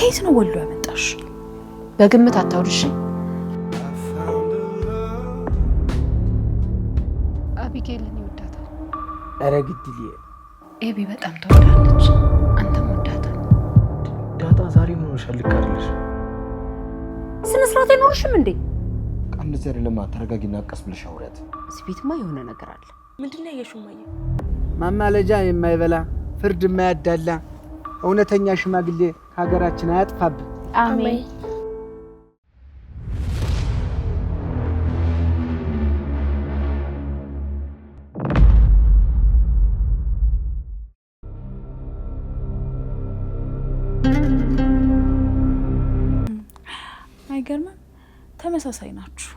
ከየት ነው ወሎ ያመጣሽ? በግምት አታውርሽ። አቢጌልን ይወዳታል። ኧረ ግድል ኤቢ በጣም ተወዳለች። አንተም ወዳታል። ዳጣ ዛሬ ምን ሆነሻል? ልክ አይደለሽ። ስነ ስርዓት አይኖርሽም እንዴ? አንድ ዘር ለማ ተረጋጊና ቀስ ብለሽ አውሪያት። እዚህ ቤትማ የሆነ ነገር አለ። ምንድነው ያየሽው? ማማለጃ የማይበላ ፍርድ የማያዳላ እውነተኛ ሽማግሌ ሀገራችን አያጥፋብን። አሜን። አይገርምም? ተመሳሳይ ናችሁ።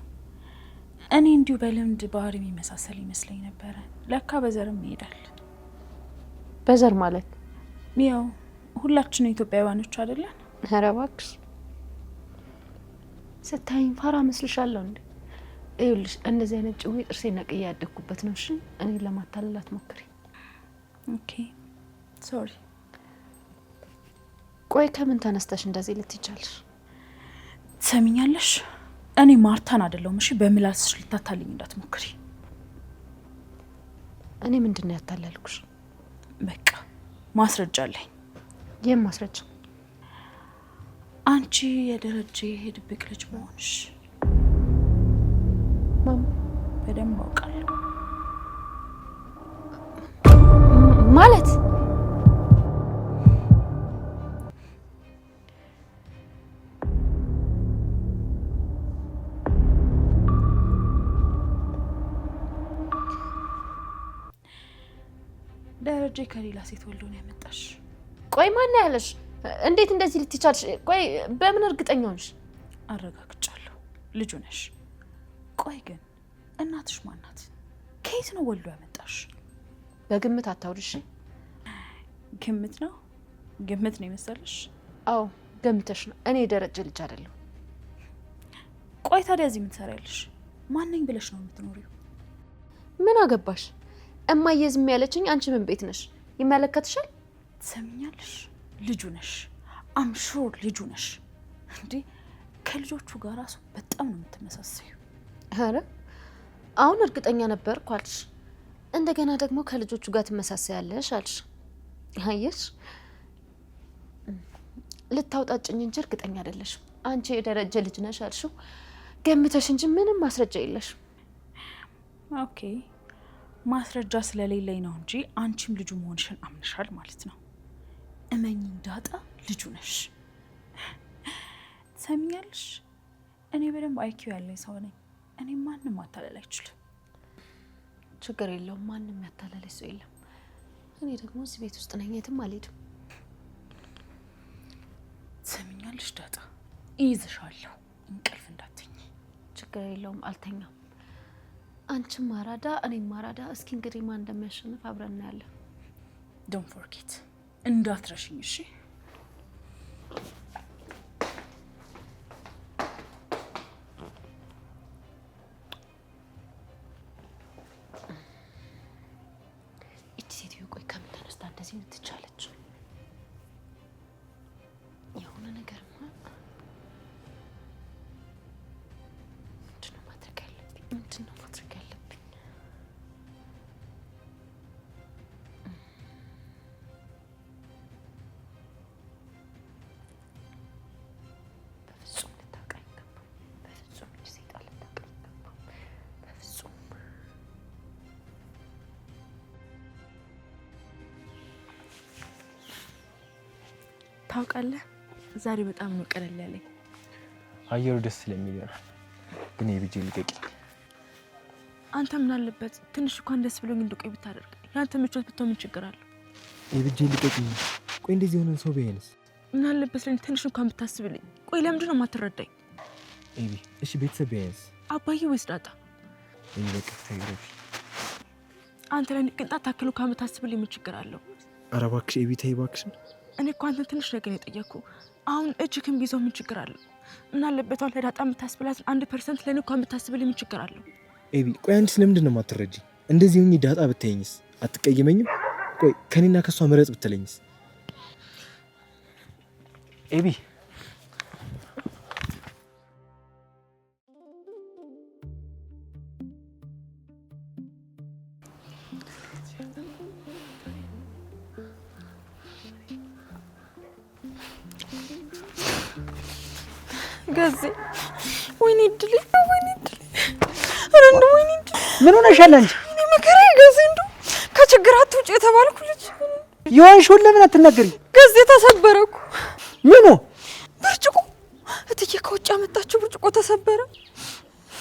እኔ እንዲሁ በልምድ ባህሪ የሚመሳሰል ይመስለኝ ነበረ። ለካ በዘርም ይሄዳል። በዘር ማለት ያው ሁላችንም ኢትዮጵያውያኖች አይደለን? ኧረ እባክሽ ስታይኝ ፋራ መስልሻለሁ እንዴ? ይኸውልሽ እንደዚህ አይነት ጭዌ ጥርሴ ነቅዬ ያደኩበት ነው። እሺ እኔ ለማታለል አትሞክሪ። ኦኬ ሶሪ። ቆይ ከምን ተነስተሽ እንደዚህ ልትይቻለሽ? ትሰሚኛለሽ? እኔ ማርታን አይደለሁም። እሺ በምላስሽ ልታታልኝ እንዳትሞክሪ። እኔ ምንድነው ያታለልኩሽ? በቃ ማስረጃ አለኝ። የም ማስረጃ? አንቺ የደረጀ የድብቅ ልጅ መሆንሽ ማማ በደንብ አውቃለሁ። ማለት ደረጀ ከሌላ ሴት ወልዶ ነው ያመጣሽ። ቆይ ማን ያለሽ? እንዴት እንደዚህ ልትቻልሽ? ቆይ በምን እርግጠኛ ሆንሽ? አረጋግጫለሁ ልጁ ነሽ። ቆይ ግን እናትሽ ማናት? ከየት ነው ወልዶ ያመጣሽ? በግምት አታውርሽ። ግምት ነው? ግምት ነው የመሰለሽ? አዎ ገምተሽ ነው። እኔ የደረጀ ልጅ አይደለሁ። ቆይ ታዲያ እዚህ ምን ትሰሪያለሽ? ማንኝ ብለሽ ነው የምትኖሪው? ምን አገባሽ? እማዬ ዝም ያለችኝ አንቺ ምን ቤት ነሽ? ይመለከትሻል? ትሰሚኛለሽ? ልጁ ነሽ። አም ሹር ልጁ ነሽ። እንዴ ከልጆቹ ጋር ራሱ በጣም ነው የምትመሳሰዩ። ኧረ አሁን እርግጠኛ ነበርኩ አልሽ። እንደገና ደግሞ ከልጆቹ ጋር ትመሳሰያለሽ አልሽ። አየሽ ልታውጣጭኝ እንጂ እርግጠኛ አይደለሽም። አንቺ የደረጀ ልጅ ነሽ አልሽው ገምተሽ እንጂ ምንም ማስረጃ የለሽ። ኦኬ ማስረጃ ስለሌለኝ ነው እንጂ አንቺም ልጁ መሆንሽን አምንሻል ማለት ነው። እመኚኝ ዳጣ ልጁ ነሽ። ትሰሚኛለሽ? እኔ በደንብ አይኪው ያለኝ ሰው ነኝ። እኔ ማንም ማታለል አይችልም። ችግር የለውም። ማንም ያታለለኝ ሰው የለም። እኔ ደግሞ እዚህ ቤት ውስጥ ነኝ፣ የትም አልሄድም። ትሰሚኛለሽ ዳጣ? ይይዝሻለሁ፣ እንቅልፍ እንዳትኝ። ችግር የለውም፣ አልተኛም። አንቺም ማራዳ እኔም ማራዳ። እስኪ እንግዲህ ማን እንደሚያሸንፍ አብረን እናያለን። ዶንት ፎርጌት እንዳትረሽኝ እሺ? እቺ ሴትዮ ቆይ ከምን ተነስታ እንደዚህ ልትቻለች? የሆነ ነገር ምንድነው ማድረግ ያለብኝ? ምንድነው ማድረግ ያለብኝ? በፍጹም ልታውቃኝ ገባም። በፍጹም እቺ ሴጣን ልታውቃኝ ገባም። በፍጹም ታውቃለህ፣ ዛሬ በጣም ነው ቀለል ያለኝ። አየሩ ደስ ስለሚል ይሆናል። ግን የብጄ ልቀቂ። አንተ ምን አለበት ትንሽ እንኳን ደስ ብሎኝ እንድቆይ ብታደርግ? ያንተ ምቾት ብትሆን ምን ችግር አለው? የብጄ ልቀቂ። ቆይ እንደዚህ የሆነ ሰው ቢያንስ ምን አለበት ለኔ ትንሽ እንኳን ብታስብልኝ? ቆይ ለምንድን ነው የማትረዳኝ? ኤቢ እሺ ቤተሰብ ቢያንስ አባዬ ወይስ ዳጣ? ኤቢ በቃ ታይሮሽ አንተ ለኔ ቅንጣት ታክል እንኳን ብታስብልኝ ምን ችግር አለው? ኧረ እባክሽ ኤቢ ተይ እባክሽን። እኔ እኮ አንተን ትንሽ ነገር የጠየቅኩ። አሁን እጅክን ቢይዘው ምን ችግር አለው? ምን አለበት አሁን ለዳጣ የምታስብላት 1% ለኔ እንኳን ብታስብልኝ ምን ችግር አለው? ኤቢ ቆይ አንቺ ስለምንድን ነው የማትረጂ? እንደዚህ ሆኜ ዳጣ ብታየኝስ አትቀየመኝም? ቆይ ከኔና ከሷ ምረጥ ብትለኝስ? ኤቢ ገዜ ወይኔ እድሌ ወይኔ እድሌ ኧረ እንደው ወይኔ እድሌ ምን ሆነሻል አንቺ? እኔ መከራ ገዜ እንደው ከችግር አትውጪ የተባልኩ ልጅ የሆንሽውን ለምን አትናገሪ? ገዜ ተሰበረ እኮ። ምኑ? ብርጭቆ እትዬ ከውጭ ያመጣችው ብርጭቆ ተሰበረ።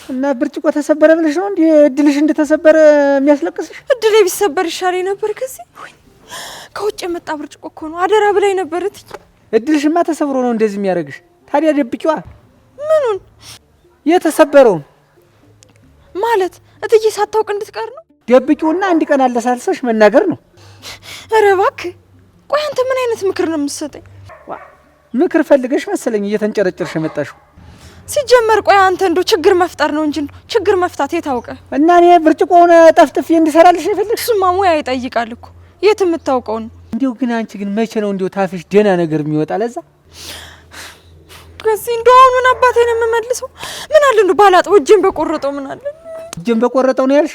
እና ብርጭቆ ተሰበረ ብለሽ ነው እንዴ እድልሽ እንደተሰበረ የሚያስለቅስሽ? እድሌ ቢሰበር ይሻለኝ ነበር ገዜ። ከውጭ የመጣ ብርጭቆ እኮ ነው አደራ ብላኝ ነበር እትዬ። እድልሽማ ተሰብሮ ነው እንደዚህ የሚያደርግሽ። ታዲያ ደብቂዋ። ምኑን? የተሰበረውን ማለት እትዬ ሳታውቅ እንድትቀር ነው? ደብቂውና አንድ ቀን አለሳልሰሽ መናገር ነው። ኧረ እባክህ ቆይ አንተ ምን አይነት ምክር ነው የምትሰጠኝ? ምክር ፈልገሽ መሰለኝ እየተንጨረጨርሽ የመጣሽው። ሲጀመር ቆይ አንተ እንደው ችግር መፍጠር ነው እንጂ ችግር መፍታት የታውቀ እና እኔ ብርጭቆውን ጠፍጥፌ እንዲሰራልሽ የፈለግሽ? እሱማ ሙያ ይጠይቃል እኮ የት የምታውቀው ነው? እንዲሁ ግን አንቺ ግን መቼ ነው እንዲሁ ታፍሽ ደህና ነገር የሚወጣ? ለዛ ከዚህ እንደው አሁን አባቴን የምመልሰው ምን አለ እንደው ባላጥው እጄን በቆረጠው ምን አለ? እጄን በቆረጠው ነው ያልሽ?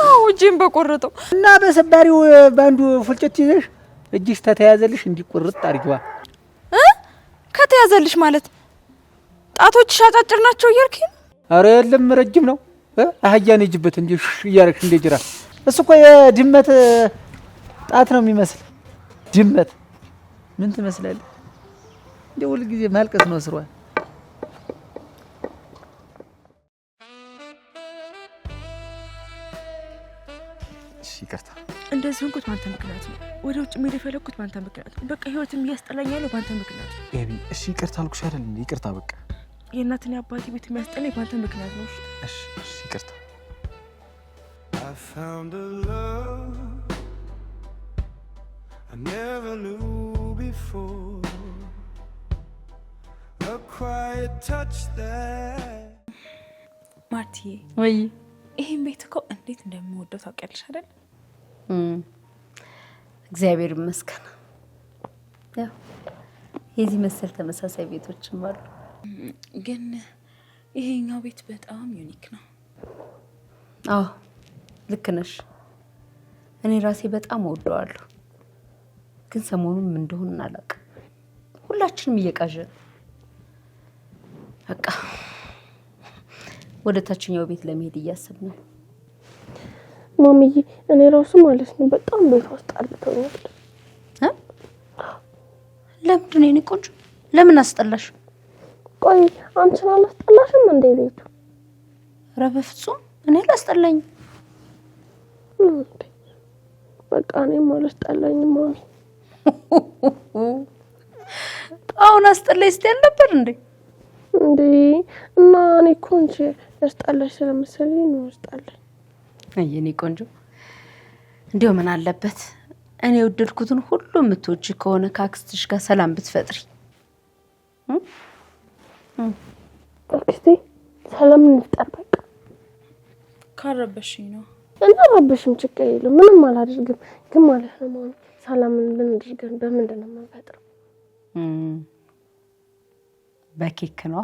አዎ እጄን በቆረጠው እና በሰባሪው ባንዱ ፉልጨት ይዘሽ እጅሽ ተተያዘልሽ እንዲቆርጥ አድርጊዋ። ከተያዘልሽ ማለት ጣቶችሽ አጫጭር ናቸው እያልከኝ? አረ የለም ረጅም ነው። አህያን ይጅበት እንጂ እያረግሽ እንደ ጅራ። እሱ እኮ የድመት ጣት ነው የሚመስል። ድመት ምን ትመስላለህ? እንደ ሁል ጊዜ ማልቀስ ነው ስሯል። እሺ ይቅርታ። እንደዚህ ሆንኩት ባንተ ምክንያት ነው። ወደ ውጭ መሄድ የፈለኩት ባንተ ምክንያት ነው። በቃ ህይወትም እያስጠላኝ ያለው ባንተ ምክንያት ነው። ኤቢ እሺ ይቅርታ አልኩሽ አይደል እንዴ? ይቅርታ በቃ። የእናትና የአባቴ ቤት የሚያስጠላኝ ባንተ ምክንያት ነው። እሺ እሺ ይቅርታ። I found a love I never knew before, a quiet touch that ማርቲዬ ወይ ይሄን ቤት እኮ እንዴት እንደምወደው ታውቂያለሽ አይደል? እግዚአብሔር ይመስገን። ያው የዚህ መሰል ተመሳሳይ ቤቶችም አሉ። ግን ይሄኛው ቤት በጣም ዩኒክ ነው። አዎ ልክ ነሽ። እኔ ራሴ በጣም እወደዋለሁ። ግን ሰሞኑን ምን እንደሆነ አላውቅም። ሁላችንም እየቃዠን በቃ ወደ ታችኛው ቤት ለመሄድ እያሰብን ነው። ማሚዬ እኔ ራሱ ማለት ነው በጣም ቤት ውስጥ አልተውኛል። ለምንድን ነው የኔ ቆንጆ? ለምን አስጠላሽ? ቆይ አንቺን አላስጠላሽም እንዴ ቤቱ? ኧረ በፍጹም እኔ አላስጠላኝም። በቃ እኔም አላስጠላኝም ማሚ። አሁን አስጠላኝ ስትይ ነበር እንዴ? እንዴ እና እኔ እኮ እንጂ ያስጠላሽ ስለመሰለኝ ነው ያስጠላኝ። አይ የኔ ቆንጆ እንዴው ምን አለበት እኔ ወደድኩትን ሁሉ የምትወጪ ከሆነ ካክስትሽ ጋር ሰላም ብትፈጥሪ። አክስቴ ሰላም እንጠበቅ። ካረበሽኝ ነው እና ረበሽም ችግር የለም ምንም አላደርግም። ግን ማለት ነው ማሚ ሰላምን ብንድርገን በምንድን ነው የምንፈጥረው? በኬክ ነው።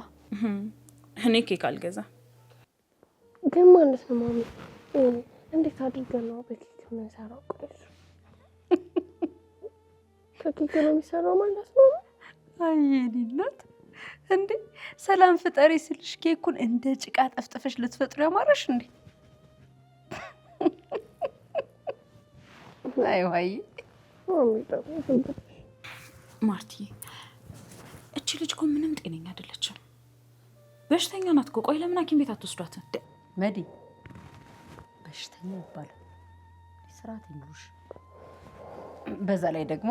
እኔ ኬክ አልገዛ። ግን ማለት ነው ማሚ እንዴት አድርገን ነው በኬክ የምንሰራው? ቆይ ከኬክ ነው የሚሰራው ማለት ነው? አይ የኔ እናት እንዴ ሰላም ፍጠሪ ስልሽ ኬኩን እንደ ጭቃ ጠፍጥፈሽ ልትፈጥሩ ያማረሽ እንዴ? አይ ወይ ማርቲ እቺ ልጅ እኮ ምንም ጤነኛ አይደለችም። በሽተኛ ናት እኮ። ቆይ ለምን ሐኪም ቤት አትወስዷትም? መዲ በሽተኛ ይባላል ስራት ይኑርሽ። በዛ ላይ ደግሞ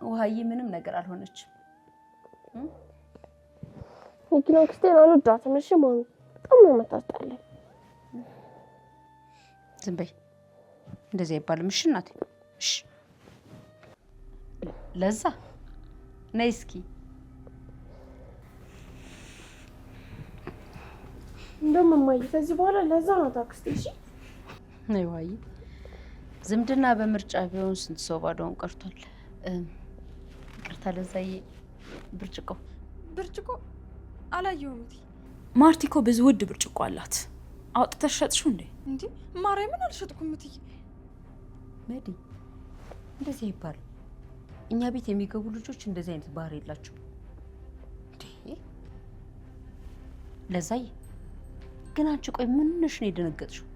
ውሃዬ ምንም ነገር አልሆነችም። ግን አክስቴን አልወዳትም። እሺ ማሚ በጣም ነው የምታስጠላኝ። ዝም በይ እንደዚህ አይባልም። እሺ እናቴ እሺ። ለዛ ነይ እስኪ እንደማማይ ከዚህ በኋላ ለዛ ነው ታክስቴ። እሺ ነይ ዋይ ዝምድና በምርጫ ቢሆን ስንት ሰው ባዶውን ቀርቷል። ይቅርታ ለዛዬ ብርጭቆ አላየሁም። ማርቲ እኮ ብዙ ውድ ብርጭቆ አላት። አውጥተሽ ሸጥሽው እንዴ? እንዴ ማርያምን አልሸጥኩም እትዬ። መዲ እንደዚህ ይባል። እኛ ቤት የሚገቡ ልጆች እንደዚህ አይነት ባህሪ የላቸው። እንዴ ለዛይ ግን አንቺ ቆይ ምንሽ ነው የደነገጥሽው?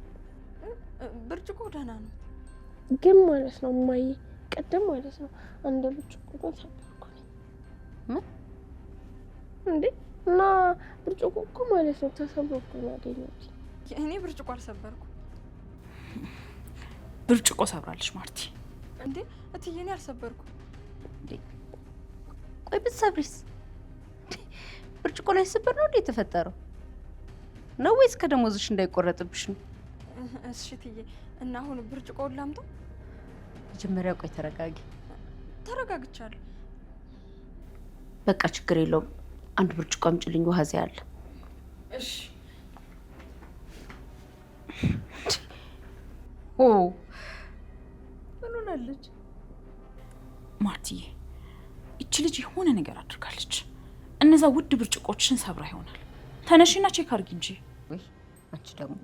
ብርጭቆ ደህና ነው ግን ማለት ነው ማይ ቀደም ማለት ነው አንድ ብርጭቆ ተሰበርኩ። ምን እንዴ? እና ብርጭቆ እኮ ማለት ነው ተሰበርኩ ነው ያገኘሁት። እኔ ብርጭቆ አልሰበርኩ። ብርጭቆ ሰብራለች ማርቲ። እንዴ እትዬ እኔ አልሰበርኩ። እንዴ ቆይ ብትሰብሪስ? ብርጭቆ ላይ ሰበር ነው እንዴ የተፈጠረው? ነው ወይስ ከደሞዝሽ እንዳይቆረጥብሽ ነው? እሺ እትዬ እና አሁን ብርጭቆውን ላምጣው? መጀመሪያ ቆይ ተረጋጊ። ተረጋግቻለሁ። በቃ ችግር የለውም። አንድ ብርጭቆ አምጪልኝ፣ ውሃ እዚያ አለ። እሺ። ኦ ምን ሆናለች ማርቲዬ? እቺ ልጅ የሆነ ነገር አድርጋለች። እነዛ ውድ ብርጭቆችን ሰብራ ይሆናል። ተነሽና ቼክ አድርጊ እንጂ። ወይ አንቺ ደግሞ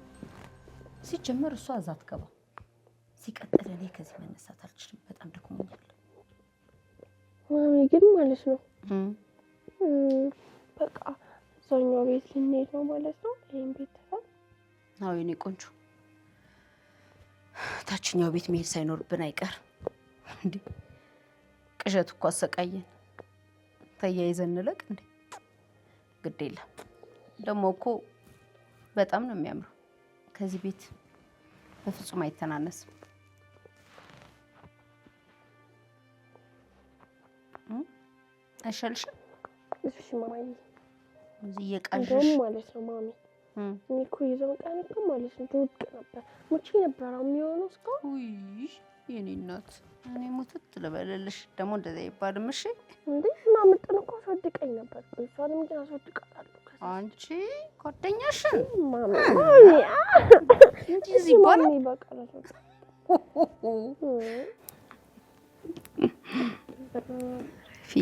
ሲጀመር እሷ እዛ አትገባ። ሲቀጥል እኔ ከዚህ መነሳት አልችልም፣ በጣም ደክሞኛል። ማሚ ግን ማለት ነው በቃ እዛኛው ቤት ልንሄድ ነው ማለት ነው። ይሄን ቤት ተፈል አዎ የኔ ቆንጆ፣ ታችኛው ቤት መሄድ ሳይኖርብን አይቀር እንዴ። ቅዠት እኮ አሰቃየን። ተያይዘን እንለቅ እንዴ? ግድ የለም ደግሞ እኮ በጣም ነው የሚያምረው። ከዚህ ቤት በፍጹም አይተናነስም። አይሻልሽም? እሺ ማማዬ። እዚህ የቃዥሽ እንደውም ማለት ነው ማሚ እኔ እኮ ይዘው ቀን እኮ ማለት ነው ትውቅ ነበር ሙቼ ነበር የሚሆነው እስካሁን። ውይ የኔ እናት እኔ ሙትት ልበልልሽ። ደግሞ እንደዛ ይባልም። እሺ እንዴ እና ምጥን እኮ አስወድቀኝ ነበር። እሷንም ግን አስወድቃታለሁ። አንቺ ጓደኛሽን ማሚ እንደዚህ ይባላል? በቃ ፊ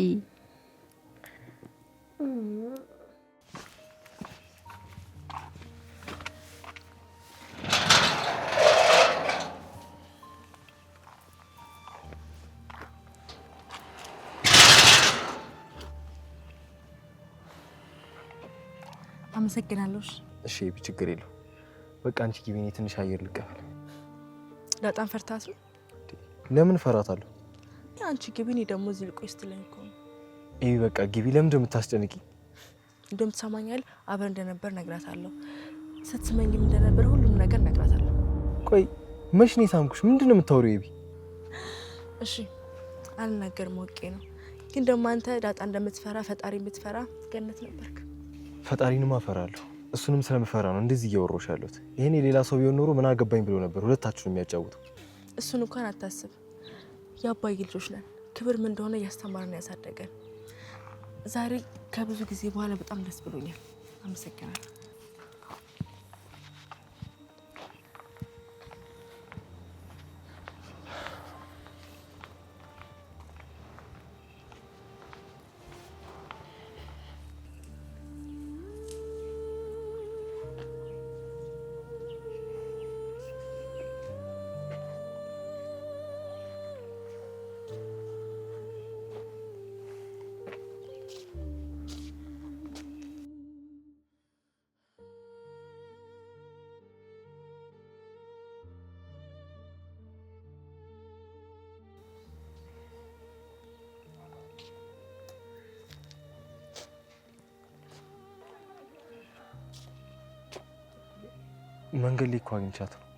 አመሰግናለሁ። እሺ ችግር የለው። በቃ አንቺ ግቢ፣ እኔ ትንሽ አየር ልቀበል። በጣም ፈርታት ነው? ለምን ፈራታለሁ? አንቺ ግቢ፣ እኔ ደግሞ እዚህ ልቆይ ስትለኝ እኮ ነው። ይሄ በቃ ግቢ። ለምን እንደምታስጨንቂ? እንደምትሰማኛል አብረን እንደነበር ነግራታለሁ። ስትስመኝም እንደነበር ሁሉም ነገር ነግራታለሁ። ቆይ መች ነው የሳምኩሽ? ምንድነው የምታወሪው? ይቢ እሺ አልናገርም፣ ወቄ ነው። ግን ደግሞ አንተ ዳጣ እንደምትፈራ ፈጣሪ የምትፈራ ገነት ነበርክ። ፈጣሪንማ እፈራለሁ። እሱንም ስለምፈራ ነው እንደዚህ እያወራሁሽ ያለሁት። ይሄኔ ሌላ ሰው ቢሆን ኖሮ ምን አገባኝ ብሎ ነበር ሁለታችሁን የሚያጫውተው። እሱን እንኳን አታስብ። የአባዬ ልጆች ነን። ክብር ምን እንደሆነ እያስተማርን ያሳደገን። ዛሬ ከብዙ ጊዜ በኋላ በጣም ደስ ብሎኛል። አመሰግናለሁ። መንገድ ላይ እኮ አግኝቻት ነው።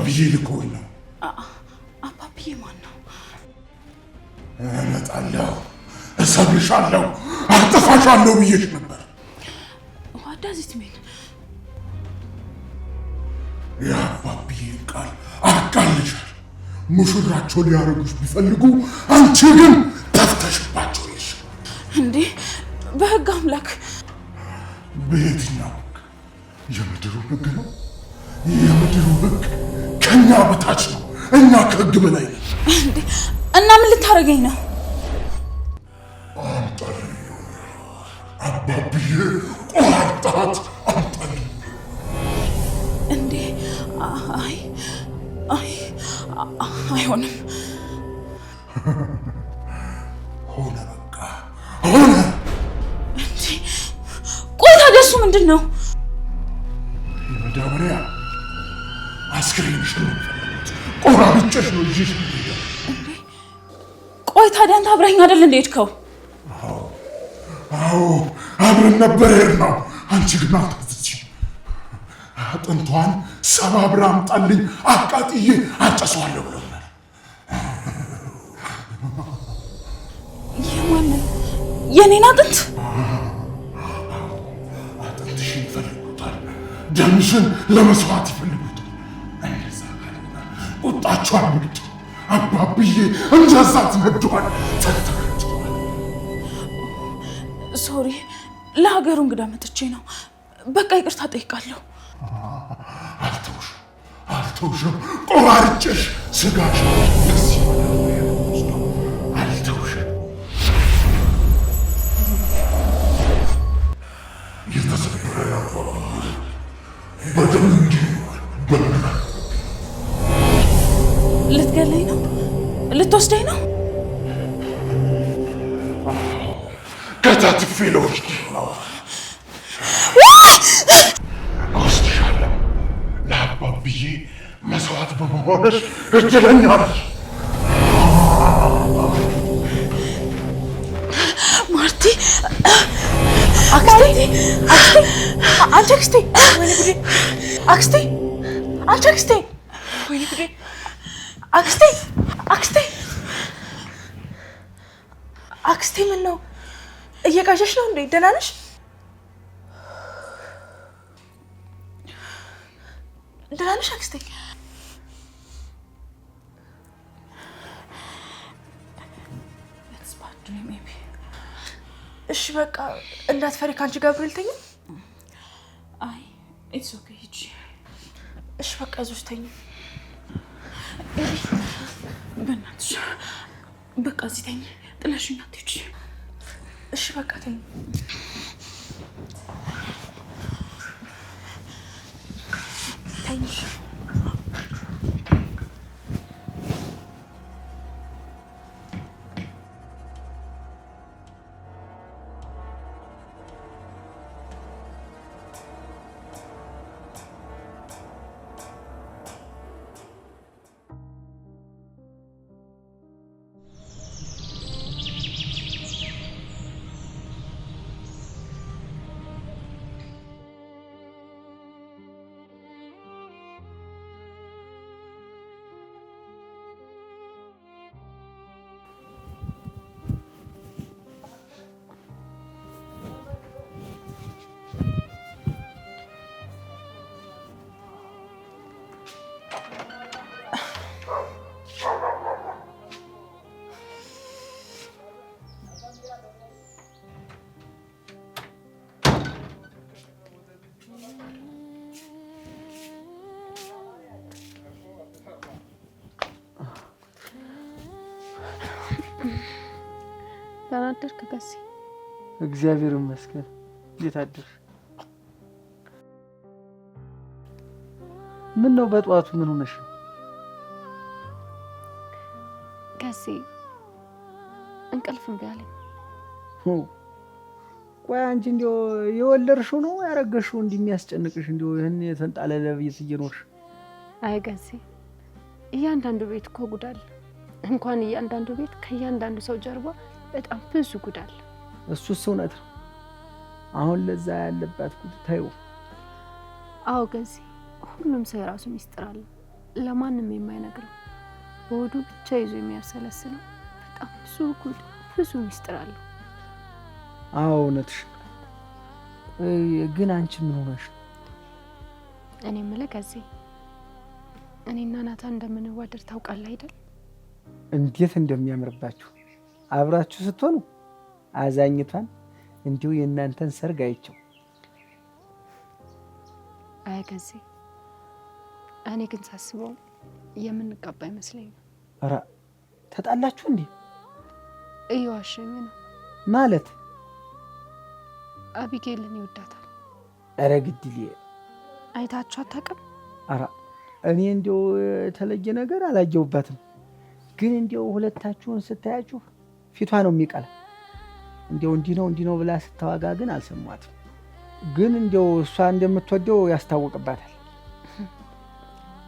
አባብዬ ልኮኝ ነው። አባብዬ ማን ነው? እመጣለሁ፣ እሰብርሻለሁ፣ አጠፋሻለሁ ብዬሽ ነበር። What does it mean? የአባብዬን ቃል አቃልሻል። ሙሽራቸው ሊያረጉሽ ቢፈልጉ አንቺ ግን ተፍተሽባቸው ነሽ። እንዴ በህግ አምላክ! በየትኛው ህግ? የምድሩ ህግ ነው። የምድሩ ህግ ከኛ በታች ነው። እኛ ከህግ በላይ ነን። እንዴ እና ምን ልታረገኝ ነው? አምጣልኝ። አባብዬ ቆራጣት አምጣልኝ። እንዴ አይሆንም። ሆነ፣ በቃ ሆነ። እንዴ ቆይ ታዲያ እሱ ምንድን ነው? የመዳበሪያ አስክሬንሽን ቆራርጬሽ ነው ይዤሽ የምሄደው። ቆይ ታዲያ አንተ አብረኸኝ አይደል እንደ ሄድከው? አዎ አብረን ነበር የሄድነው። አንቺ ግን አልታዘዝሽም። አጥንቷን ሰባብራ አምጣልኝ፣ አቃጥዬ አጨሰዋለሁ ብሎናል። የማንን? የኔን አጥንት? አጥንትሽን ይፈልጉታል፣ ደምሽን ለመስዋዕት ይፈልጉታል። እንደዛ ካልሆነ ቁጣቸው አምልጡ። አባብዬ እንደዛ ትነዷል፣ ተተረጅዋል። ሶሪ፣ ለሀገሩ እንግዳ መጥቼ ነው። በቃ ይቅርታ ጠይቃለሁ። አልተውሽም። ቆራርጬሽ ስጋሽ ደስ ይበላል። አልተውሽም። የተሰበረ አባብዬ በደም እንዲኖር ልትገለኝ ነው? ልትወስደኝ ነው? ከታትፌ ለወስድ ነው። እወስድሻለሁ። ለአባብዬ መስዋዕት በመሆንሽ እድለኛ ነሽ። ማርቲ! አክስቴ! አንቺ አክስቴ! ወይኔ ጉዴ! አክስቴ! አንቺ አክስቴ! ወይኔ ጉዴ! አክስቴ! አክስቴ ምን ነው? እየቃዠሽ ነው እንዴ? ደህና ነሽ? ደህና ነሽ አክስቴ? እሺ በቃ እንዳትፈሪ፣ ከአንቺ ጋር አብሬ ልተኛ? አይ ኢትስ ኦኬ ሂጂ። እሺ በቃ እዚሁ ተኝ። በእናትሽ በቃ እዚህ ተኝ፣ ጥለሽኝ አትሄጂ። እሺ በቃ ተኝ። ተኝ። ደህና አደርክ ገሴ? እግዚአብሔር ይመስገን። እንዴት አደርሽ? ምን ነው በጠዋቱ ምን ሆነሽ ነው? ገሴ እንቅልፍ እምቢ አለኝ። ቆይ አንቺ እንዲያው የወለድሽው ነው ያረገሽው እንዲህ የሚያስጨንቅሽ እንዲያው ይሄን የተንጣለለ ቤት እየኖርሽ? አይ ገሴ እያንዳንዱ ቤት እኮ ጉድ አለ። እንኳን እያንዳንዱ ቤት ከእያንዳንዱ ሰው ጀርባ በጣም ብዙ ጉድ አለ። እሱስ እውነት ነው። አሁን ለዛ ያለባት ጉድ ታዩ። አዎ ገሴ ሁሉም ሰው የራሱ ሚስጥር አለ። ለማንም የማይነግረው በሆዱ ብቻ ይዞ የሚያሰለስለው በጣም ብዙ ጉድ ብዙ ሚስጥር አለው። አዎ እውነትሽ። ግን አንቺ ምን ሆነሽ? እኔ የምልህ ከዚህ እኔና ናታን እንደምንዋደድ ታውቃለህ አይደል? እንዴት እንደሚያምርባችሁ አብራችሁ ስትሆኑ አዛኝቷን እንዲሁ የእናንተን ሰርግ አይቼው። አይ ከዚህ እኔ ግን ሳስበው የምንጋባ አይመስለኝም። ኧረ ተጣላችሁ እንዴ? እየዋሸኝ ነው ማለት አቢጌልን ይወዳታል። ኧረ ግድል አይታችሁ አታውቅም? ኧረ እኔ እንዲያው የተለየ ነገር አላየሁባትም። ግን እንዲያው ሁለታችሁን ስታያችሁ ፊቷ ነው የሚቀላ። እንዲያው እንዲህ ነው ብላ ስታዋጋ ግን አልሰማትም። ግን እንዲያው እሷ እንደምትወደው ያስታውቅባታል።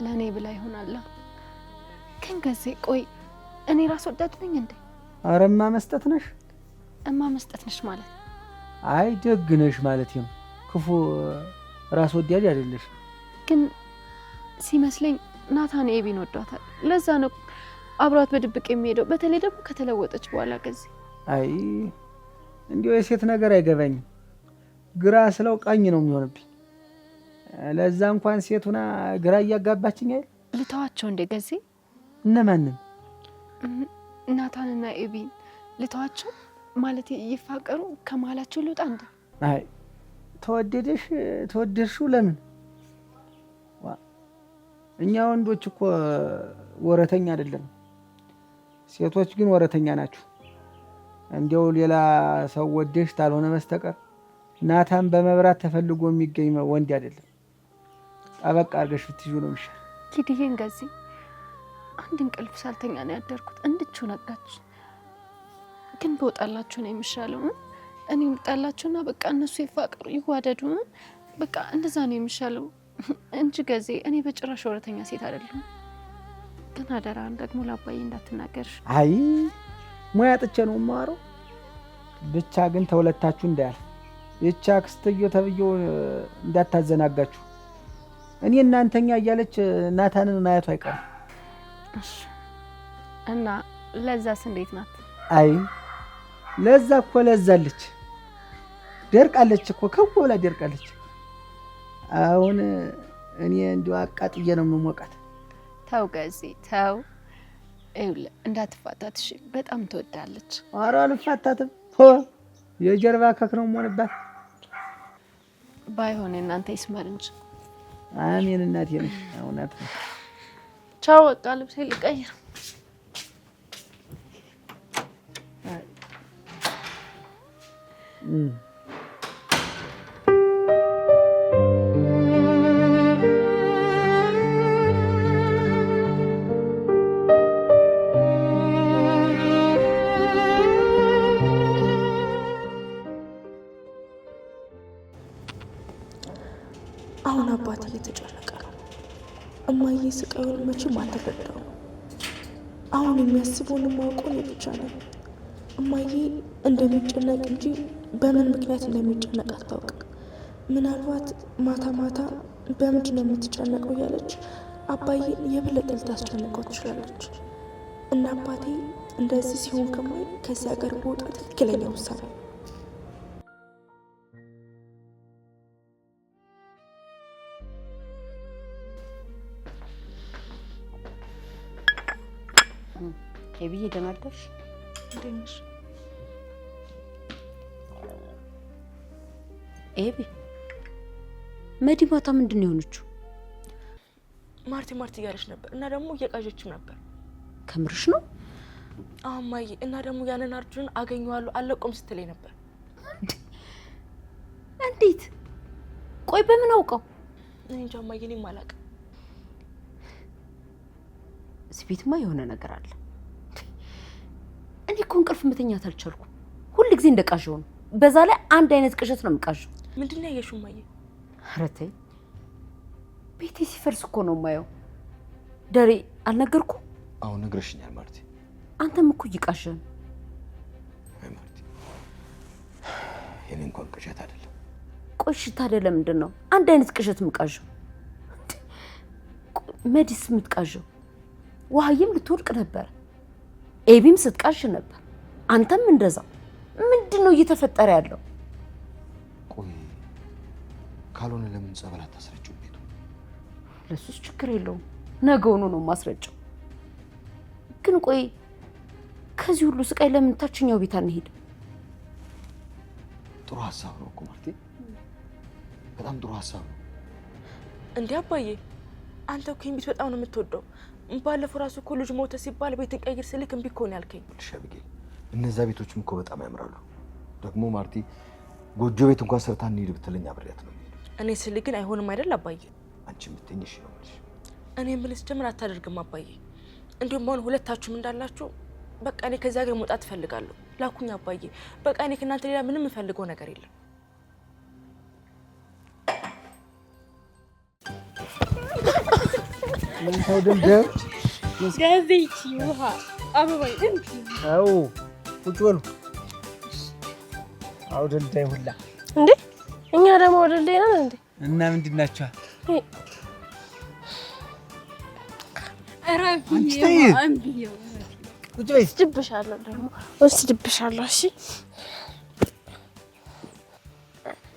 ለእኔ ብላ ይሆናል። ግን ገዜ ቆይ እኔ ራስ ወዳድ ነኝ እንዴ? ኧረ እማ መስጠት ነሽ። እማ መስጠት ነሽ ማለት? አይ ደግ ነሽ ማለት ነው። ክፉ ራስ ወዳድ አይደለሽ። ግን ሲመስለኝ ናታን ኤቢን ወዷታል። ለዛ ነው አብሯት በድብቅ የሚሄደው፣ በተለይ ደግሞ ከተለወጠች በኋላ ገዜ። አይ እንዲያው የሴት ነገር አይገባኝም። ግራ ስለው ቀኝ ነው የሚሆንብኝ። ለዛ እንኳን ሴቱና ግራ እያጋባችኝ አይደል? ልተዋቸው እንደ ገዜ? እነማንን? ናታንና ኤቢን ልተዋቸው ማለት ይፋቀሩ ከመሀላቸው ልውጣ እንደ? አይ ተወደድሽው ለምን? እኛ ወንዶች እኮ ወረተኛ አይደለም፣ ሴቶች ግን ወረተኛ ናችሁ። እንዲያው ሌላ ሰው ወደሽ ታልሆነ በስተቀር ናታን በመብራት ተፈልጎ የሚገኝ ወንድ አይደለም። ጠበቅ አድርገሽ ብትይዙ ነው የሚሻል። ኪድዬን ገዜ አንድ እንቅልፍ ሳልተኛ ነው ያደርኩት። እንድችሁ ነጋች። ግን በወጣላችሁ ነው የሚሻለው። እኔ ልጣላችሁና በቃ እነሱ ይፋቀሩ ይዋደዱ፣ በቃ እንደዛ ነው የሚሻለው እንጂ ገዜ እኔ በጭራሽ ወረተኛ ሴት አይደለሁም። ግን አደራን ደግሞ ለአባዬ እንዳትናገርሽ። አይ ሙያ ጥቼ ነው የማወራው። ብቻ ግን ተሁለታችሁ እንዳያልፍ ይቻ ክስትዮ ተብዮ እንዳታዘናጋችሁ። እኔ እናንተኛ እያለች ናታንን ማየቱ አይቀርም። እሺ እና ለዛስ እንዴት ናት? አይ ለዛ እኮ ለዛለች፣ ደርቃለች እኮ ከው ብላ ደርቃለች። አሁን እኔ እንዲሁ አቃጥዬ ነው የምሞቃት። ተው ገዜ ተው፣ ይኸውልህ እንዳትፋታት እሺ። በጣም ትወዳለች። ኧረ አልፋታትም። የጀርባ ከክ ነው የምሆንባት። ባይሆን እናንተ ይስመር እንጂ። አሜን እናቴ ነሽ። እውነት ነው። ቻው በቃ ልብሴ ልቀይር። አሁን አባቴ እየተጨነቀ ነው። እማዬ ስቃዩን መቼም አልተረዳውም። አሁን የሚያስበውን ማውቀው እኔ ብቻ ነኝ። እማዬ እንደሚጨነቅ እንጂ በምን ምክንያት እንደሚጨነቅ አታውቅም። ምናልባት ማታ ማታ በምንድን ነው የምትጨነቀው እያለች አባዬን የበለጠ ልታስጨንቀው ትችላለች። እና አባቴ እንደዚህ ሲሆን ከማይ ከዚህ ሀገር በወጣ ትክክለኛ ውሳኔ። ኤቢዬ ደህና አደርሽ? እንዴት ነሽ? ኤቢ መዲ ማታ ምንድን ነው የሆነችው? ማርቲ እያለች ነበር እና ደግሞ እየቃዠችም ነበር። ከምርሽ ነው? አዎ እማዬ። እና ደግሞ ያንን አርጁን አገኘዋለሁ አለቆም ስትለኝ ነበር። እንዴት? ቆይ በምን አውቀው? እኔ እንጃ እማዬ፣ እኔም አላውቅም። እዚህ ቤትማ የሆነ ነገር አለ። እኔ እኮ እንቅልፍ መተኛት አልቻልኩም። ሁል ጊዜ እንደቃዠው ነው። በዛ ላይ አንድ አይነት ቅዠት ነው የምቃዠው። ምንድን ነው ያየሽው እማዬ? ኧረ ተይ፣ ቤቴ ሲፈርስ እኮ ነው የማየው። ደሬ አልነገርኩም? አሁን ነግረሽኛል ማርቲ። አንተም እኮ እየቃዠህ ነው። አይ ማርቲ፣ የኔ እንኳን ቅዠት አይደለም። ቆይ እሺ ታዲያ ለምንድን ነው አንድ አይነት ቅዠት የምቃዠው? መዲስ ምትቃዥው ውሃዬም ልትወድቅ ነበር ኤቢም ስትቃዥ ነበር አንተም እንደዛ ምንድነው እየተፈጠረ ያለው ቆይ ካልሆነ ለምን ጸበል አታስረጭው ቤቱ ለሱስ ችግር የለውም ነገውኑ ነው ማስረጨው ግን ቆይ ከዚህ ሁሉ ስቃይ ለምን ታችኛው ቤት አንሄድ ጥሩ ሐሳብ ነው እኮ ማርቲ በጣም ጥሩ ሐሳብ ነው እንዴ አባዬ አንተ እኮ ቤት በጣም ነው የምትወደው ባለፈው ራሱ እኮ ልጅ ሞተ ሲባል ቤት ቀይር ስልክ እምቢ እኮ ነው ያልከኝ ልሻብጌ እነዛ ቤቶችም እኮ በጣም ያምራሉ ደግሞ ማርቲ ጎጆ ቤት እንኳን ሰርታ እንሂድ ብትለኝ አብሬያት ነው እኔ ስልክ ግን አይሆንም አይደል አባዬ አንቺ ምትኝሽ ነው ማለት እኔ ምንስ ጀምር አታደርግም አባዬ እንዴም ማን ሁለታችሁም እንዳላችሁ በቃ እኔ ከዛ ጋር መውጣት ፈልጋለሁ ላኩኝ አባዬ በቃ እኔ ከናንተ ሌላ ምንም ፈልገው ነገር የለም ምን ታውደልደል ጋዜቺ ውሃ አበባይ እንት አው ቁጭ በሉ አውደልዳይ ሁላ እንዴ እኛ ደግሞ ወደልዳይ ነን እንዴ እና ምንድን ናቸው አራፊ አንቢዮ ቁጭ በይ ድብሻለሁ ደግሞ ወስድብሻለሁ እሺ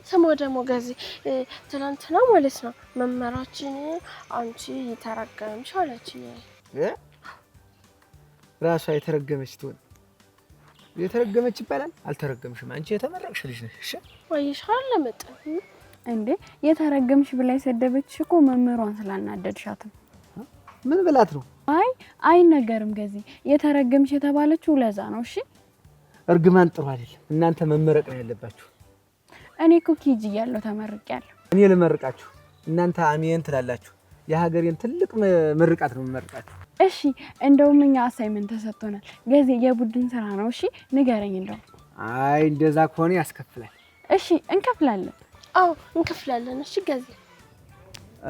ሰሞ ደግሞ ጋዜ ትናንትና ማለት ነው መመራችን አንቺ የተረገምሽ አለችኝ ራሷ የተረገመች ትሆን የተረገመች ይባላል አልተረገምሽም አንቺ የተመረቅሽ ልጅ ነሽ እሺ ወይሻል ለመጣ እንዴ የተረገምሽ ብላ ይሰደበችሽ እኮ መመሯን ስላናደድሻት ምን ብላት ነው አይ ነገርም ጋዜ የተረገምሽ የተባለችው ለዛ ነው እሺ እርግማን ጥሩ አይደል እናንተ መመረቅ ነው ያለባችሁ እኔ እኮ ኬጂ ያለው ተመርቄያለሁ እኔ ልመርቃችሁ እናንተ አሜን ትላላችሁ የሀገሬን ትልቅ ምርቃት ነው የምመርቃችሁ እሺ እንደውም እኛ አሳይመንት ተሰጥቶናል ጋዜ የቡድን ስራ ነው እሺ ንገረኝ እንደው አይ እንደዛ ከሆነ ያስከፍላል እሺ እንከፍላለን አው እንከፍላለን እሺ ጋዜ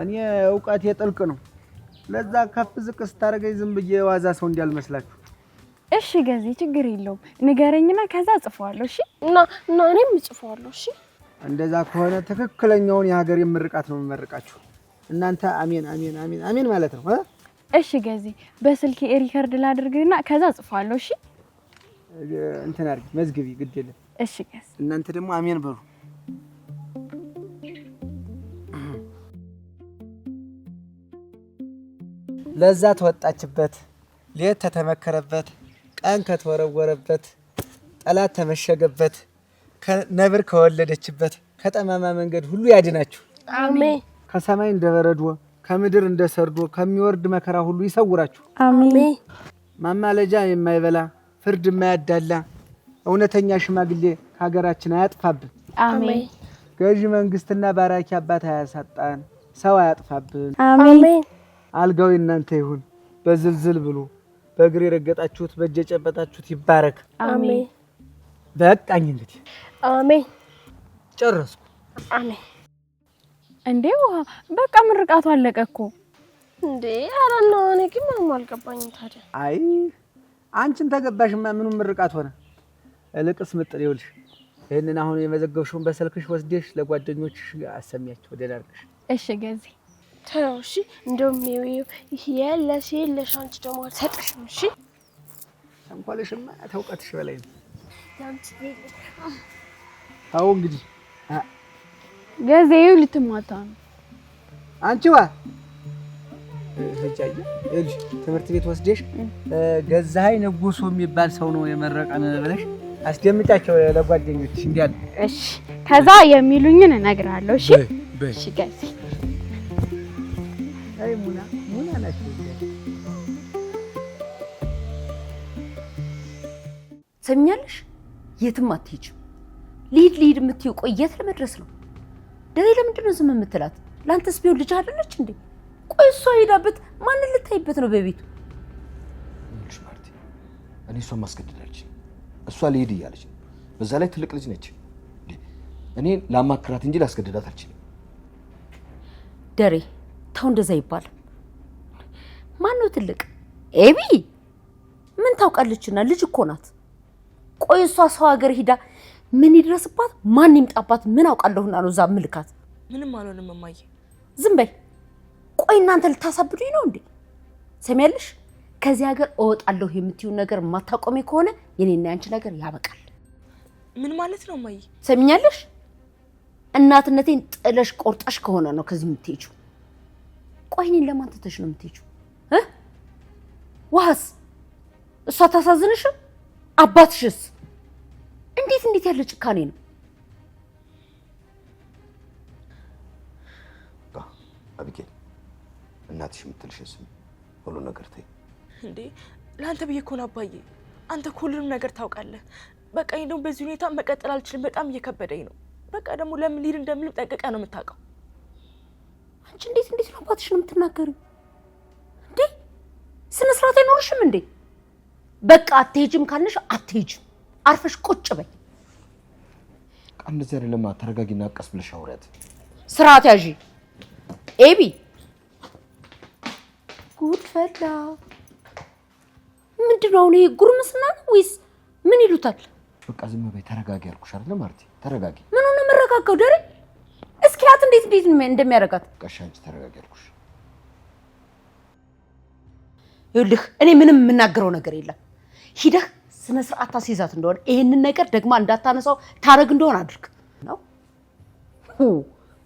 እኔ ዕውቀት የጥልቅ ነው ለዛ ከፍ ዝቅ ስታረገኝ ዝም ብዬ ዋዛ ሰው እንዲያልመስላችሁ እሺ ጋዜ ችግር የለውም ንገረኝና ከዛ ጽፈዋለሁ እሺ እና እኔም ጽፈዋለሁ እሺ እንደዛ ከሆነ ትክክለኛውን የሀገሬን ምርቃት ነው የምመርቃችሁ እናንተ አሜን አሜን አሜን አሜን ማለት ነው እሺ ጋዜ በስልክ ሪከርድ ላድርግና ከዛ ጽፈዋለሁ እሺ እንትን አድርጊ መዝግቢ ግድ የለም እሺ ጋዜ እናንተ ደግሞ አሜን በሉ ለዛ ተወጣችበት ሌት ተተመከረበት ቀን ከተወረወረበት ጠላት ተመሸገበት ነብር ከወለደችበት ከጠማማ መንገድ ሁሉ ያድናችሁ አሜን ከሰማይ እንደበረዶ ከምድር እንደሰርዶ ከሚወርድ መከራ ሁሉ ይሰውራችሁ አሜን ማማለጃ የማይበላ ፍርድ የማያዳላ እውነተኛ ሽማግሌ ከሀገራችን አያጥፋብን አሜን ገዢ መንግስትና ባራኪ አባት አያሳጣን ሰው አያጥፋብን አሜን አልጋው እናንተ ይሁን በዝልዝል ብሉ በእግር የረገጣችሁት በእጅ የጨበጣችሁት ይባረክ አሜን በቃኝ እንግዲህ አሜን ጨረስኩ አሜን እንዴ ውሃ በቃ ምርቃቱ አለቀ እኮ እንዴ አራና እኔ ግን ምንም አልገባኝም ታዲያ አይ አንቺን ተገባሽማ ምኑን ምርቃት ሆነ እልቅስ ምጥል ይውልሽ ይሄንን አሁን የመዘገብሽውን በስልክሽ ወስደሽ ለጓደኞችሽ አሰሚያቸው ደዳርክሽ እሺ ጋዜ ተውሽ እንደውም ይሄ የለሽ አንቺ ደግሞ ተጠቅሽ እሺ እንኳንሽማ ተውቀትሽ በላይ ነው ያንቺ አው እንግዲህ ጋዜው ልትማታ ነው አንቺዋ እጃዬ እልሽ ትምህርት ቤት ወስደሽ ገዛይ ንጉሱ የሚባል ሰው ነው የመረቀን ብለሽ አስደምጫቸው ለጓደኞች እንዲያል እሺ ከዛ የሚሉኝን እነግራለሁ እሺ እሺ ጋዜ አይ ሙና ናችሁ ሰምኛለሽ የትም አትሄጂም ሊድ የምትይው ቆየት ለመድረስ ነው ደሬ ለምንድን ነው ዝም የምትላት ላንተስ ቢሆን ልጅ አይደለች እንዴ ቆይ እሷ ሄዳበት ማን ልታይበት ነው በቤቱ ልጅ ማርቲ እኔ እሷን ማስገደዳለች እሷ ሊድ እያለች በዛ ላይ ትልቅ ልጅ ነች እኔ ላማክራት እንጂ ላስገደዳት አልችልም ደሬ ታው እንደዛ ይባል ማን ነው ትልቅ ኤቢ ምን ታውቃለችና ልጅ እኮ ናት ቆይ እሷ ሰው ሀገር ሄዳ ምን ይድረስባት ማን ይምጣባት ምን አውቃለሁና ነው ዛ ምልካት ምንም አልሆንም እማዬ ዝም በይ ቆይ እናንተ ልታሳብዱኝ ነው እንዴ? ሰሚያለሽ? ከዚህ ሀገር እወጣለሁ የምትዩ ነገር ማታቆሚ ከሆነ የኔና ያንቺ ነገር ያበቃል። ምን ማለት ነው ማይ? ሰሚኛለሽ? እናትነቴን ጥለሽ ቆርጣሽ ከሆነ ነው ከዚህ የምትሄጂው። ቆይ እኔን ለማን ትተሽ ነው የምትሄጂው? ዋስ እሷ ታሳዝንሽም? አባትሽስ እንዴት ያለ ጭካኔ ነው? አቢጌል እናትሽ የምትልሽን ስሚ፣ ሁሉ ነገር ተይ። እንዴ ለአንተ ብዬ እኮ ነው አባዬ። አንተ ሁሉንም ነገር ታውቃለህ። በቃ እኔ ደግሞ በዚህ ሁኔታ መቀጠል አልችልም። በጣም እየከበደኝ ነው። በቃ ደግሞ ለምን ሊድ እንደምልም ጠንቅቀህ ነው የምታውቀው። አንቺ እንዴት ነው አባትሽን የምትናገሪው? እንዴ ስነ ስርዓት አይኖርሽም እንዴ? በቃ አትሄጂም ካልነሽ አትሄጂም። አርፈሽ ቁጭ በይ። እንደዚህ አይደለም። ተረጋጊና ቀስ ብለሽ አውሪያት። ስርዓት ያዢ ኤቢ። ጉድ ፈላ። ምንድነው ይሄ? ጉርምስና ነው ወይስ ምን ይሉታል? በቃ ዝም በይ፣ ተረጋጊ አልኩሽ አይደል ማርቲ? ተረጋጊ። ምን ነው መረጋጋው? ደሬ እስኪ ያት እንዴት እንደሚያረጋት። ቀሽ አንቺ ተረጋጊ አልኩሽ። ይኸውልህ እኔ ምንም የምናገረው ነገር የለም። ሂደህ ስነ ስርዓት ታስይዛት እንደሆነ ይሄንን ነገር ደግማ እንዳታነሳው ታረግ እንደሆነ አድርግ ነው።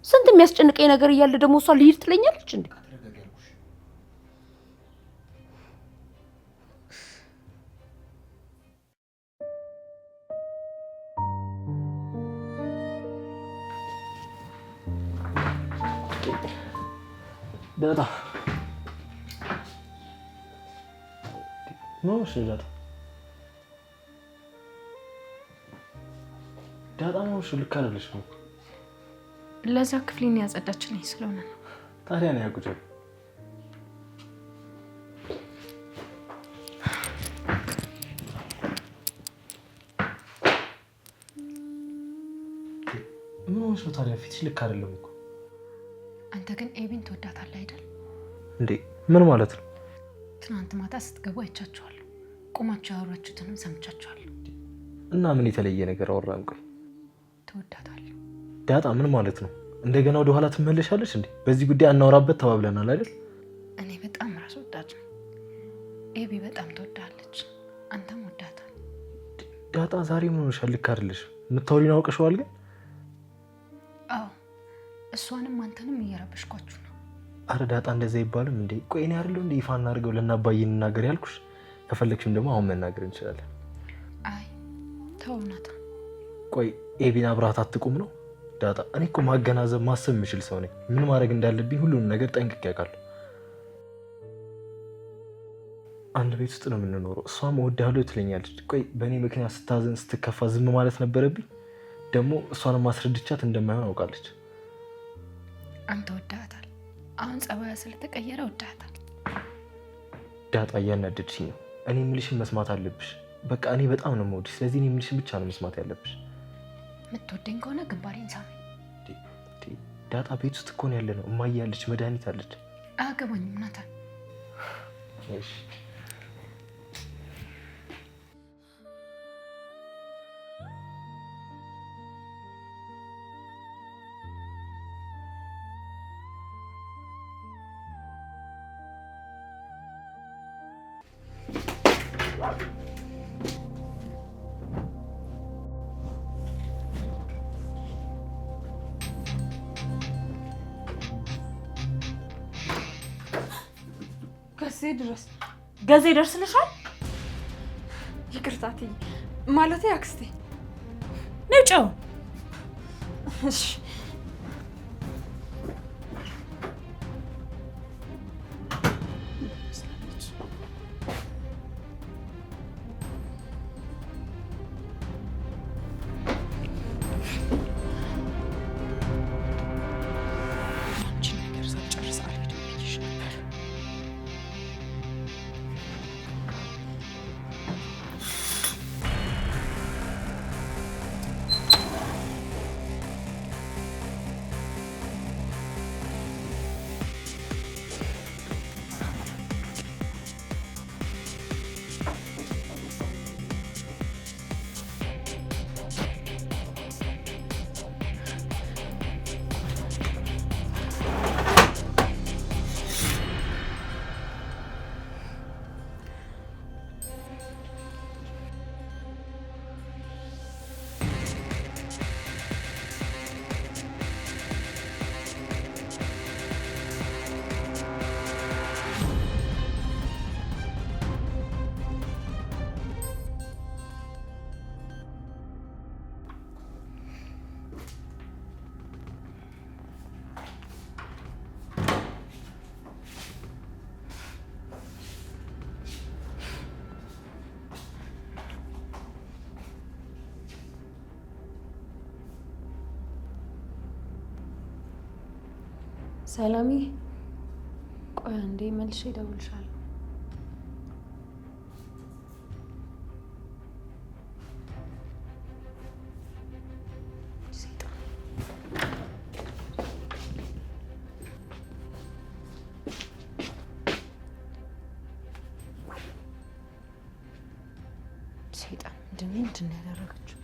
ስንት የሚያስጨንቀኝ ነገር እያለ ደግሞ እሷ ልሂድ ትለኛለች እንዴ? ዳጣ ነው ዳጣ ዳጣ ነው ልክ አይደለሽም። ለዛ ክፍሌን ያጸዳችልኝ ስለሆነ ነው። ታዲያ ነው ያቁጨ ምን ሆነሽ ነው ታዲያ? ፊትሽ ልክ አይደለም እኮ። አንተ ግን ኤቢን ትወዳታለህ አይደል? እንዴ ምን ማለት ነው? ትናንት ማታ ስትገቡ አይቻችኋለሁ። ቆማችሁ ያወራችሁትንም ሰምቻችኋለሁ። እና ምን የተለየ ነገር አወራን? ቆይ ትወዳታለህ? ዳጣ ምን ማለት ነው? እንደገና ወደ ኋላ ትመለሻለሽ እንዴ? በዚህ ጉዳይ አናወራበት ተባብለናል አይደል? እኔ በጣም ራስ ወዳጅ ነኝ። ኤቢ በጣም ትወዳለች፣ አንተም ወዳታል። ዳጣ ዛሬ ምን ሆነሻል? ልክ አይደለሽ። የምታወሪውን አውቀሽዋል ግን? አዎ እሷንም አንተንም እየረበሽኳችሁ ነው። አረ ዳጣ እንደዛ ይባልም እንዴ? ቆይ እኔ አይደለሁ እንዴ ይፋ እናድርገው ለናባዬ እንናገር ያልኩሽ? ከፈለግሽም ደግሞ አሁን መናገር እንችላለን። አይ ተው ናታ። ቆይ ኤቢን አብራት አትቁም ነው? ዳጣ እኔ እኮ ማገናዘብ ማሰብ የምችል ሰው ነኝ። ምን ማድረግ እንዳለብኝ ሁሉንም ነገር ጠንቅቄ አውቃለሁ። አንድ ቤት ውስጥ ነው የምንኖረው። እሷም እወድሃለሁ ትለኛለች። ቆይ በእኔ ምክንያት ስታዘን ስትከፋ ዝም ማለት ነበረብኝ? ደግሞ እሷንም ማስረድቻት እንደማይሆን አውቃለች። አንተ ወዳታል። አሁን ጸባያ ስለተቀየረ ወዳታል። ዳጣ እያናደድሽኝ ነው። እኔ የምልሽን መስማት አለብሽ። በቃ እኔ በጣም ነው የምወድሽ። ስለዚህ እኔ የምልሽን ብቻ ነው መስማት ያለብሽ። የምትወደኝ ከሆነ ግንባሬን ሳሚ። ዳጣ ቤት ውስጥ እኮ ነው ያለ ነው። እማዬ ያለች፣ መድኃኒት አለች። አያገባኝም ናታ። እሺ ገዜ ደርስልሻል? ይቅርታትዬ ማለቴ አክስቴ ነው ጨው። እሺ ሰላሜ ቆይ አንዴ መልሼ እደውልልሻለሁ። ሰይጣን ምንድን ነው ያደረገችው?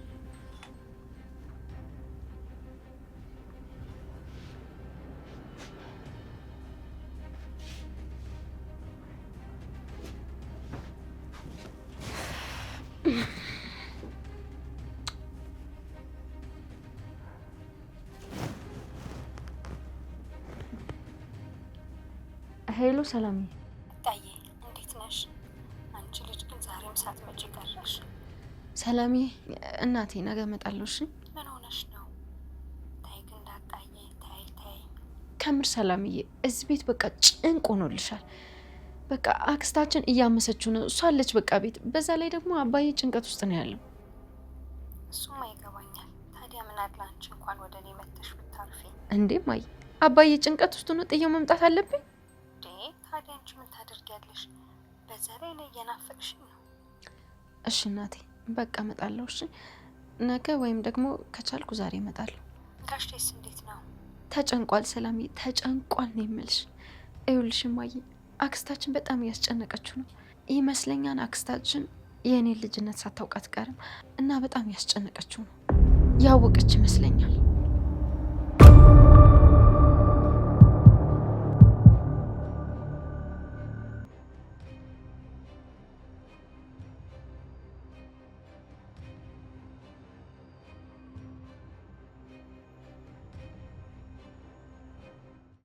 ሄሎ ሰላምዬ። እታዬ እንዴት ነሽ? አንቺ ልጅ ግን ዛሬም ሳትመጪ ቀረሽ። ሰላምዬ እናቴ ነገ እመጣለሁ። እሺ? ምን ሆነሽ ነው? ታይ ግን እንዳጣዬ ታይ። ከምር ሰላምዬ እዚህ ቤት በቃ ጭንቅ ሆኖልሻል። በቃ አክስታችን እያመሰችው ነው። እሷ አለች በቃ ቤት። በዛ ላይ ደግሞ አባዬ ጭንቀት ውስጥ ነው ያለው። እሱማ ይገባኛል። ታዲያ ምን አለ አንቺ እንኳን ወደ እኔ መጥተሽ ብታርፊ። እንዴ ማይ አባዬ ጭንቀት ውስጥ ነው፣ ጥዬው መምጣት አለብኝ? ታዲያ አንቺ ምን ታደርጊያለሽ? በዛ ላይ እኔ እየናፈቅሽኝ ነው። እሺ እናቴ በቃ እመጣለሁ። እሺ ነገ ወይም ደግሞ ከቻልኩ ዛሬ እመጣለሁ። ጋሽቴስ እንዴት ነው? ተጨንቋል ሰላምዬ፣ ተጨንቋል ነው የምልሽ። ይኸውልሽ እማዬ አክስታችን በጣም እያስጨነቀችው ነው ይመስለኛል። አክስታችን የእኔን ልጅነት ሳታውቅ አትቀርም እና በጣም እያስጨነቀችው ነው። ያወቀች ይመስለኛል።